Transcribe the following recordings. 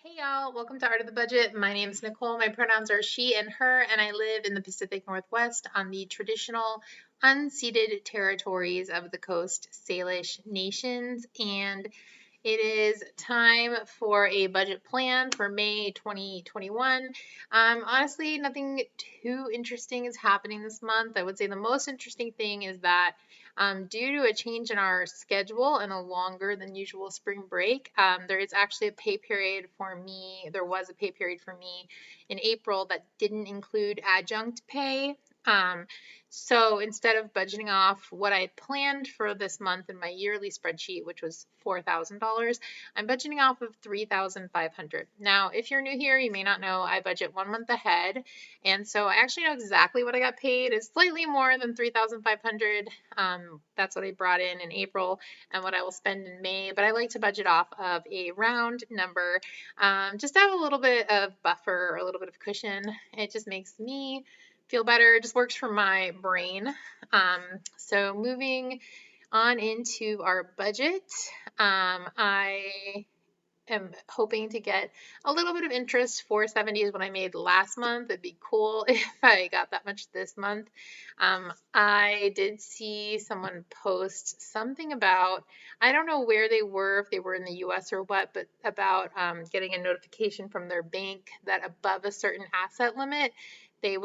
Hey y'all, welcome to Art of the Budget. My name is Nicole. My pronouns are she and her, and I live in the Pacific Northwest on the traditional unceded territories of the Coast Salish nations. And it is time for a budget plan for May 2021. Honestly, nothing too interesting is happening this month. I would say the most interesting thing is that due to a change in our schedule and a longer than usual spring break, there is actually a pay period for me. There was a pay period for me in April that didn't include adjunct pay. Um, so instead of budgeting off what I had planned for this month in my yearly spreadsheet, which was $4,000, I'm budgeting off of $3,500. Now, if you're new here, you may not know I budget 1 month ahead, and so I actually know exactly what I got paid. It's slightly more than $3,500. That's what I brought in April and what I will spend in May, but I like to budget off of a round number, just to have a little bit of buffer or a little bit of cushion. It just makes me feel better. It just works for my brain. So moving on into our budget, I am hoping to get a little bit of interest. 470 is what I made last month. It'd be cool if I got that much this month. I did see someone post something about, I don't know where they were, if they were in the US or what, but about getting a notification from their bank that above a certain asset limit, the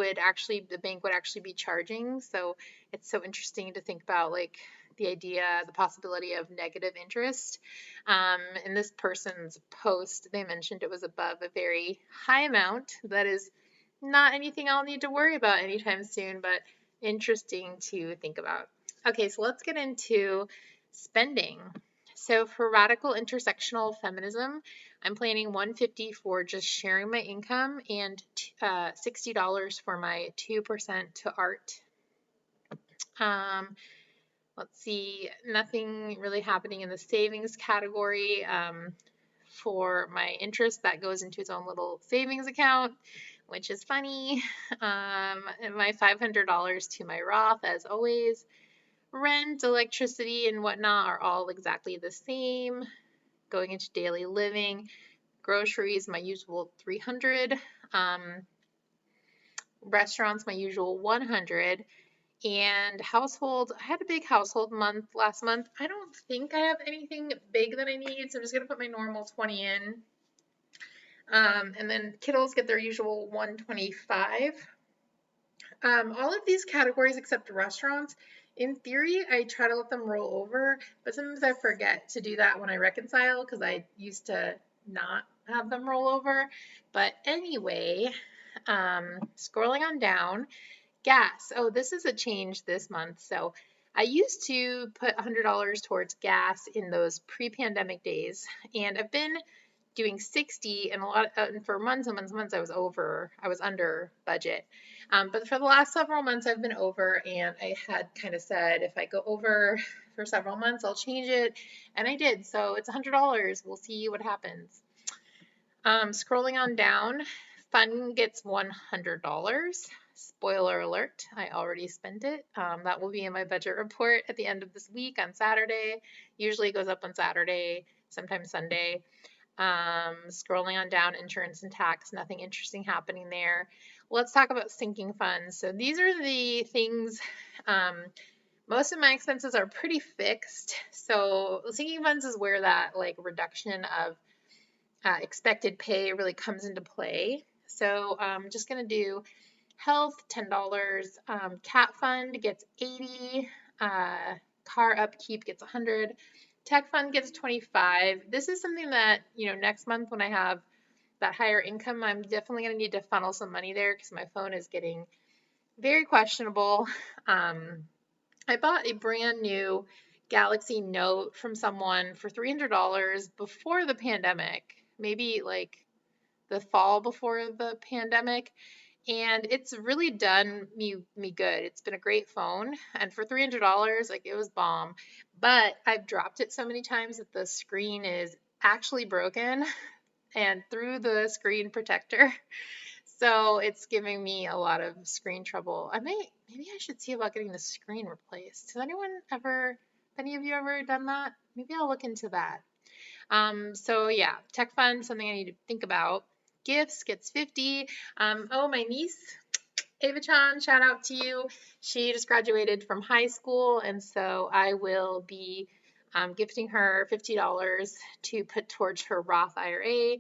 bank would actually be charging. So it's so interesting to think about, like, the possibility of negative interest. In this person's post, they mentioned it was above a very high amount. That is not anything I'll need to worry about anytime soon, but interesting to think about. Okay, so let's get into spending. So for radical intersectional feminism, I'm planning 150 for just sharing my income and $60 for my 2% to art. Um, let's see, nothing really happening in the savings category. For my interest, that goes into its own little savings account, which is funny. And my $500 to my Roth, as always. Rent, electricity, and whatnot are all exactly the same. Going into daily living, groceries, my usual 300. Restaurants, my usual 100. And household, I had a big household month last month. I don't think I have anything big that I need, so I'm just gonna put my normal 20 in. And then kiddos get their usual 125. All of these categories except restaurants, in theory, I try to let them roll over, but sometimes I forget to do that when I reconcile because I used to not have them roll over. But anyway, scrolling on down, gas. Oh, this is a change this month. So I used to put $100 towards gas in those pre-pandemic days, and I've been doing 60, and for months and months and months I was under budget. But for the last several months I've been over, and I had kind of said if I go over for several months I'll change it, and I did. So it's $100. We'll see what happens. Scrolling on down, fun gets $100. Spoiler alert, I already spent it. That will be in my budget report at the end of this week on Saturday. Usually it goes up on Saturday, sometimes Sunday. Scrolling on down, insurance and tax, nothing interesting happening there. Let's talk about sinking funds. So these are the things, most of my expenses are pretty fixed. So sinking funds is where that like reduction of expected pay really comes into play. So I'm just going to do health, $10, cat fund gets 80, car upkeep gets 100, tech fund gets 25. This is something that, next month when I have that higher income, I'm definitely going to need to funnel some money there because my phone is getting very questionable. I bought a brand new Galaxy Note from someone for $300 before the pandemic, maybe like the fall before the pandemic, and it's really done me good. It's been a great phone, and for $300, like, it was bomb. But I've dropped it so many times that the screen is actually broken and through the screen protector. So it's giving me a lot of screen trouble. Maybe I should see about getting the screen replaced. Any of you ever done that? Maybe I'll look into that. So yeah, tech fund, something I need to think about. Gifts gets 50. Oh, my niece, Ava Chan, shout out to you. She just graduated from high school, and so I will be gifting her $50 to put towards her Roth IRA.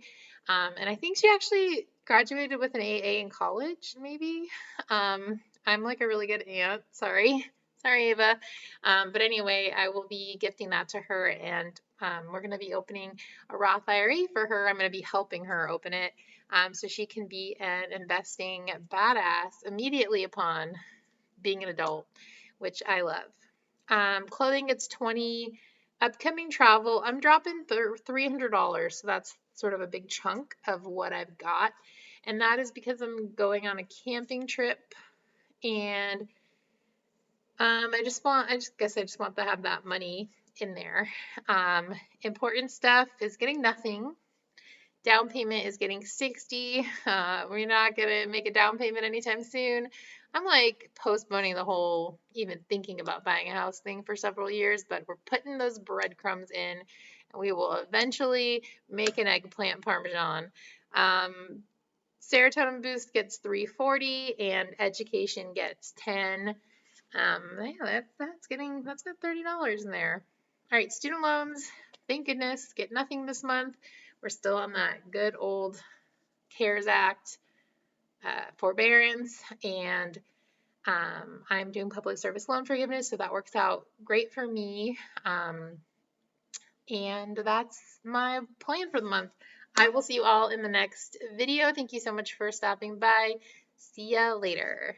And I think she actually graduated with an AA in college, maybe. I'm like a really good aunt. Sorry. Sorry, Ava. But anyway, I will be gifting that to her, and we're going to be opening a Roth IRA for her. I'm going to be helping her open it so she can be an investing badass immediately upon being an adult, which I love. Clothing, it's 20. Upcoming travel, I'm dropping $300, so that's sort of a big chunk of what I've got, and that is because I'm going on a camping trip, and I just want to have that money in there. Important stuff is getting nothing. Down payment is getting 60. We're not gonna make a down payment anytime soon. I'm like postponing the whole even thinking about buying a house thing for several years, but we're putting those breadcrumbs in, and we will eventually make an eggplant parmesan. Serotonin boost gets 340, and education gets 10. Yeah, that's got $30 in there. All right, student loans, thank goodness, get nothing this month. We're still on that good old CARES Act forbearance, and I'm doing public service loan forgiveness, so that works out great for me. And that's my plan for the month. I will see you all in the next video. Thank you so much for stopping by. See ya later.